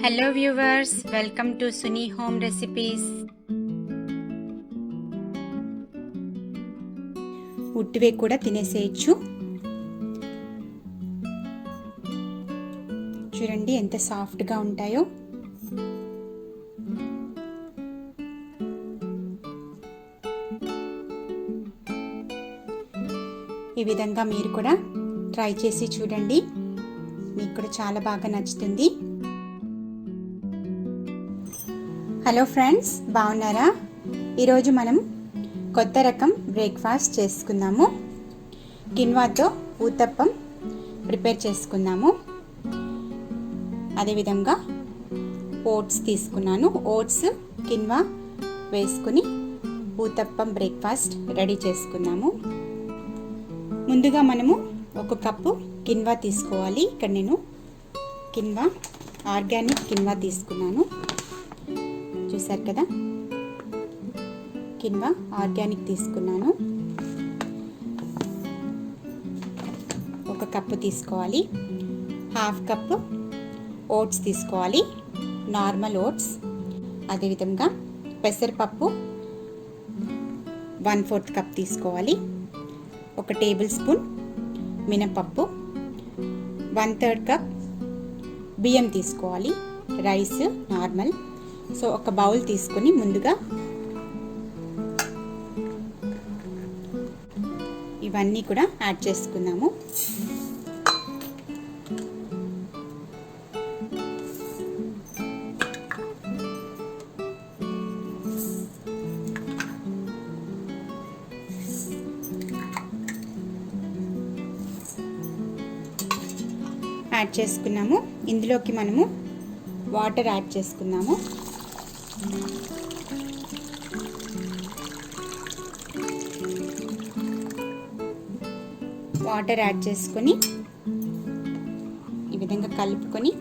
Hello viewers, welcome to Suni home recipes. ఉట్టివే కూడా తినేసేయచ్చు. చూడండి ఎంత సాఫ్ట్గా ఉంటాయో. ఈ విధంగా మీరు కూడా ట్రై చేసి చూడండి, మీకు కూడా చాలా బాగా నచ్చుతుంది. హలో ఫ్రెండ్స్, బాగున్నారా? ఈరోజు మనం కొత్త రకం బ్రేక్ఫాస్ట్ చేసుకుందాము. కిన్వాతో ఊతప్పం ప్రిపేర్ చేసుకుందాము. అదేవిధంగా ఓట్స్ తీసుకున్నాను. ఓట్స్, కిన్వా వేసుకుని ఊతప్పం బ్రేక్ఫాస్ట్ రెడీ చేసుకుందాము. ముందుగా మనము 1 కప్పు కిన్వా తీసుకోవాలి. ఇక్కడ నేను కిన్వా, ఆర్గానిక్ కిన్వా తీసుకున్నాను. చూసారు కదా, కిన్వా ఆర్గానిక్ తీసుకున్నాను. 1 కప్పు తీసుకోవాలి. 1/2 కప్పు ఓట్స్ తీసుకోవాలి, నార్మల్ ఓట్స్. అదేవిధంగా పెసరపప్పు 1/4 కప్ తీసుకోవాలి. 1 టేబుల్ స్పూన్ మినపప్పు, 1/3 కప్ బియ్యం తీసుకోవాలి, రైస్ నార్మల్. సో 1 బౌల్ తీసుకొని ముందుగా ఇవన్నీ కూడా యాడ్ చేసుకుందాము. యాడ్ చేసుకున్నాము. ఇందులోకి మనము వాటర్ యాడ్ చేసుకున్నాము. వాటర్ యాడ్ చేసుకొని ఈ విధంగా కలుపుకొని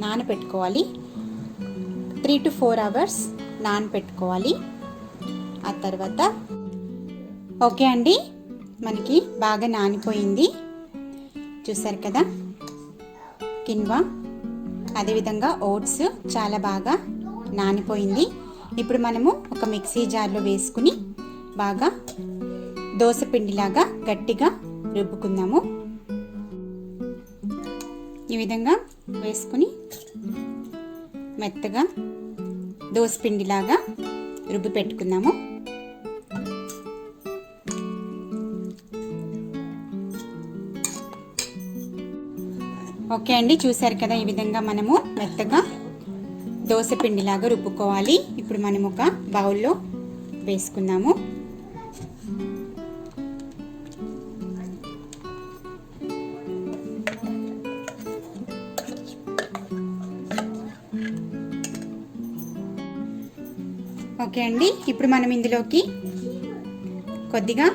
నానబెట్టుకోవాలి. 3 to 4 అవర్స్ నానబెట్టుకోవాలి. ఆ తర్వాత ఓకే అండి, మనకి బాగా నానిపోయింది. చూసారు కదా, కిన్వా అదేవిధంగా ఓట్స్ చాలా బాగా నానిపోయింది. ఇప్పుడు మనము ఒక మిక్సీ జార్లో వేసుకుని బాగా దోస పిండిలాగా గట్టిగా రుబ్బుకుందాము. ఈ విధంగా వేసుకుని మెత్తగా దోస పిండిలాగా రుబ్బి పెట్టుకుందాము. ఓకే అండి, చూసారు కదా, ఈ విధంగా మనము మెత్తగా దోస పిండిలాగా రుబ్బుకోవాలి. ఇప్పుడు మనం ఒక బౌల్లో వేసుకుందాము. ఓకే అండి, ఇప్పుడు మనం ఇందులోకి కొద్దిగా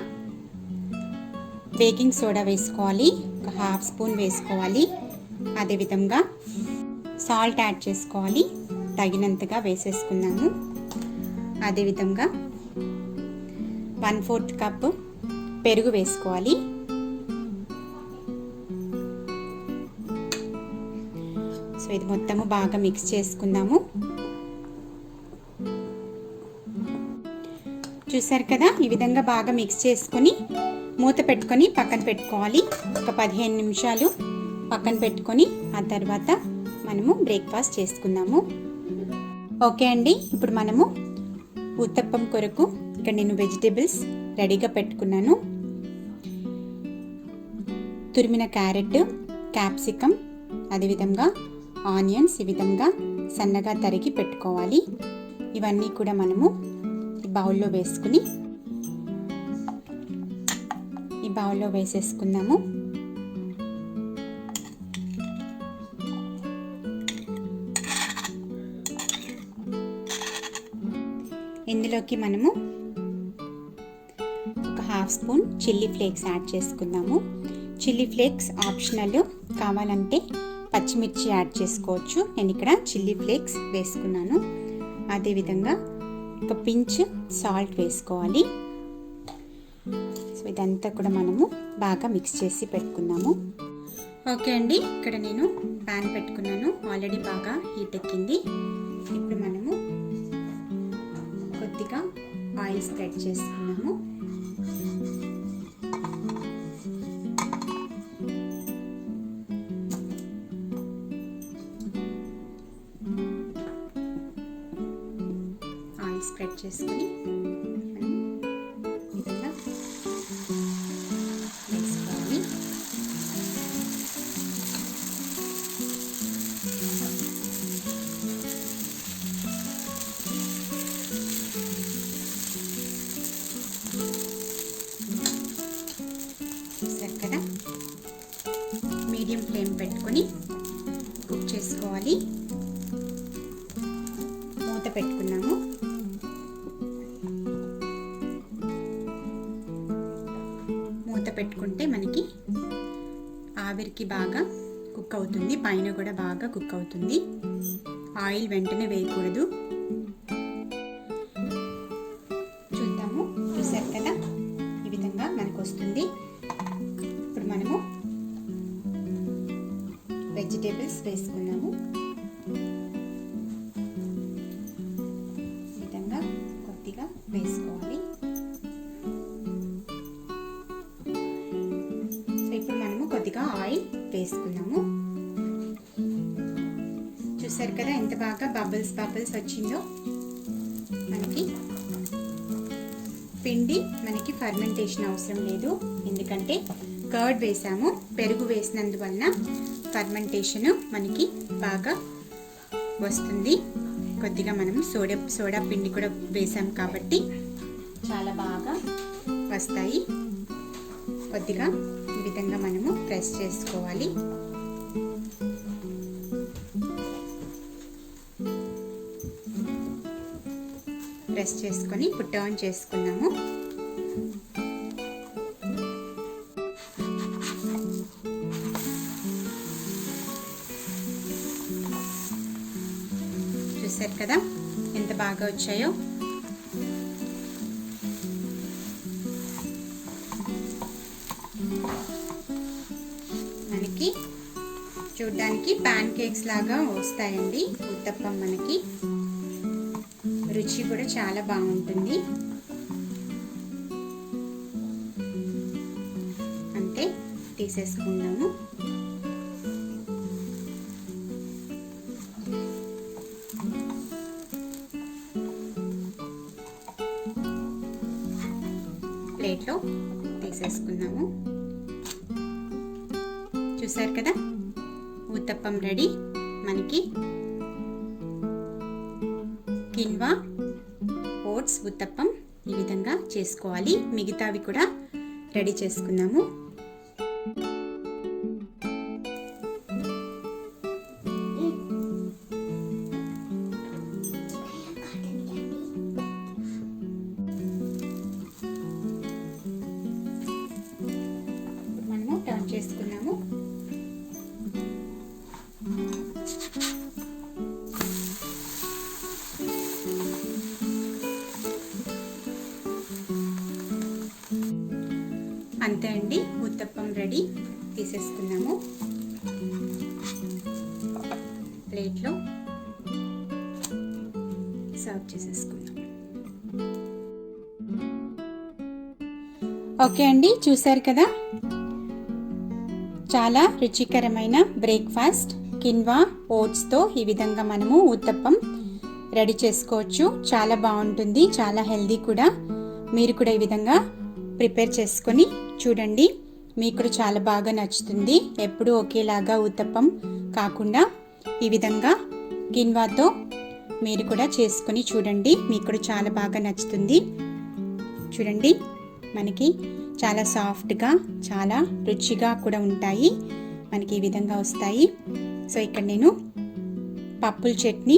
బేకింగ్ సోడా వేసుకోవాలి. 1/2 స్పూన్ వేసుకోవాలి. అదేవిధంగా సాల్ట్ యాడ్ చేసుకోవాలి, తగినంతగా వేసేసుకున్నాము. అదేవిధంగా 1/4 కప్పు పెరుగు వేసుకోవాలి. సో ఇది మొత్తము బాగా మిక్స్ చేసుకుందాము. చూసారు కదా, ఈ విధంగా బాగా మిక్స్ చేసుకొని మూత పెట్టుకొని పక్కన పెట్టుకోవాలి. ఒక 15 నిమిషాలు పక్కన పెట్టుకొని ఆ తర్వాత మనము బ్రేక్ఫాస్ట్ చేసుకుందాము. ఓకే అండి, ఇప్పుడు మనము ఊతప్పం కొరకు ఇక్కడ నేను వెజిటేబుల్స్ రెడీగా పెట్టుకున్నాను. తురిమిన క్యారెట్, క్యాప్సికమ్, అదేవిధంగా ఆనియన్స్ ఈ విధంగా సన్నగా తరిగి పెట్టుకోవాలి. ఇవన్నీ కూడా మనము ఈ బౌల్లో వేసుకుని ఈ బౌల్లో వేసేసుకుందాము. ఇందులోకి మనము ఒక 1/2 స్పూన్ చిల్లీ ఫ్లేక్స్ యాడ్ చేసుకుందాము. చిల్లీ ఫ్లేక్స్ ఆప్షనల్, కావాలంటే పచ్చిమిర్చి యాడ్ చేసుకోవచ్చు. నేను ఇక్కడ చిల్లీ ఫ్లేక్స్ వేసుకున్నాను. అదేవిధంగా ఒక పించ్ సాల్ట్ వేసుకోవాలి. సో ఇదంతా కూడా మనము బాగా మిక్స్ చేసి పెట్టుకుందాము. ఓకే అండి, ఇక్కడ నేను ప్యాన్ పెట్టుకున్నాను. ఆల్రెడీ బాగా హీట్ ఎక్కింది. ఇప్పుడు మనము కొద్దిగా ఆయిల్ స్ప్రెడ్ చేసుకున్నాము. ఆయిల్ స్ప్రెడ్ చేసుకుని మనం విధంగా వేసుకోవాలి. చక్కెర మీడియం ఫ్లేమ్ పెట్టుకొని కుక్ చేసుకోవాలి. మూత పెట్టుకున్నాము. మూత పెట్టుకుంటే మనకి ఆవిరికి బాగా కుక్ అవుతుంది, పైన కూడా బాగా కుక్ అవుతుంది. ఆయిల్ వెంటనే వేయకూడదు. చూద్దాము. చూసారు కదా, ఈ విధంగా మనకు వస్తుంది. ఇప్పుడు మనము వెజిటేబుల్స్ వేసుకున్నాము. ఈ విధంగా కొద్దిగా వేసుకోవాలి. సో ఇప్పుడు మనము కొద్దిగా ఆయిల్ వేసుకున్నాము. చూసారు కదా ఎంత బాగా బబుల్స్ వచ్చిందో. మనకి పిండి మనకి ఫర్మెంటేషన్ అవసరం లేదు, ఎందుకంటే కర్డ్ వేసాము. పెరుగు వేసినందువలన ఫర్మెంటేషన్ మనకి బాగా వస్తుంది. కొద్దిగా మనము సోడా పిండి కూడా వేసాం కాబట్టి చాలా బాగా వస్తాయి. కొద్దిగా ఈ విధంగా మనము ప్రెస్ చేసుకోవాలి. ప్రెస్ చేసుకొని ఇప్పుడు టర్న్ చేసుకున్నాము. చూసారు కదా ఎంత బాగా వచ్చాయో. మనకి చూడ్డానికి ప్యాన్ కేక్స్ లాగా వస్తాయండి ఉత్తప్పం. మనకి రుచి కూడా చాలా బాగుంటుంది. అంతే, తీసేసుకుందాము. ప్లేట్లో తీసేసుకుందాము. చూసారు కదా, ఉత్తప్పం రెడీ. మనకి కిన్వా ఓట్స్ ఉత్తప్పం ఈ విధంగా చేసుకోవాలి. మిగతావి కూడా రెడీ చేసుకున్నాము. మనము టర్న్ చేసుకున్నాము. అంతే అండి, ఉత్తప్పం రెడీ. తీసేసుకున్నాము. ప్లేట్లో సర్వ్ చేసేసుకుందాం. ఓకే అండి, చూసారు కదా, చాలా రుచికరమైన బ్రేక్ఫాస్ట్ కిన్వా ఓట్స్తో ఈ విధంగా మనము ఉత్తప్పం రెడీ చేసుకోవచ్చు. చాలా బాగుంటుంది, చాలా హెల్దీ కూడా. మీరు కూడా ఈ విధంగా ప్రిపేర్ చేసుకొని చూడండి, మీకు కూడా చాలా బాగా నచ్చుతుంది. ఎప్పుడూ ఒకేలాగా ఉత్తప్పం కాకుండా ఈ విధంగా కిన్వాతో మీరు కూడా చేసుకొని చూడండి, మీకు కూడా చాలా బాగా నచ్చుతుంది. చూడండి, మనకి చాలా సాఫ్ట్గా చాలా రుచిగా కూడా ఉంటాయి. మనకి ఈ విధంగా వస్తాయి. సో ఇక్కడ నేను పప్పుల చట్నీ,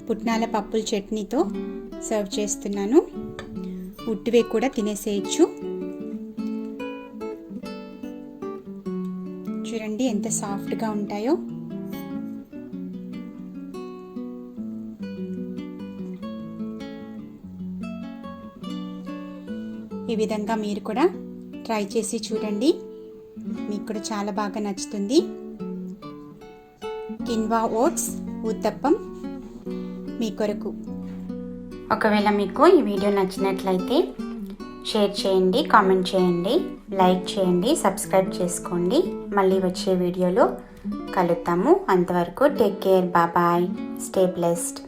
పుట్నాల పప్పుల చట్నీతో సర్వ్ చేస్తున్నాను. ఉట్టివే కూడా తినేసేయచ్చు. చూడండి ఎంత సాఫ్ట్గా ఉంటాయో. ఈ విధంగా మీరు కూడా ట్రై చేసి చూడండి, మీకు కూడా చాలా బాగా నచ్చుతుంది. కిన్వా ఓట్స్ ఉత్తప్పం మీ కొరకు. ఒకవేళ మీకు ఈ వీడియో నచ్చినట్లయితే షేర్ చేయండి, కామెంట్ చేయండి, లైక్ చేయండి, సబ్స్క్రైబ్ చేసుకోండి. మళ్ళీ వచ్చే వీడియోలో కలుద్దాము. అంతవరకు take care, bye, stay blessed.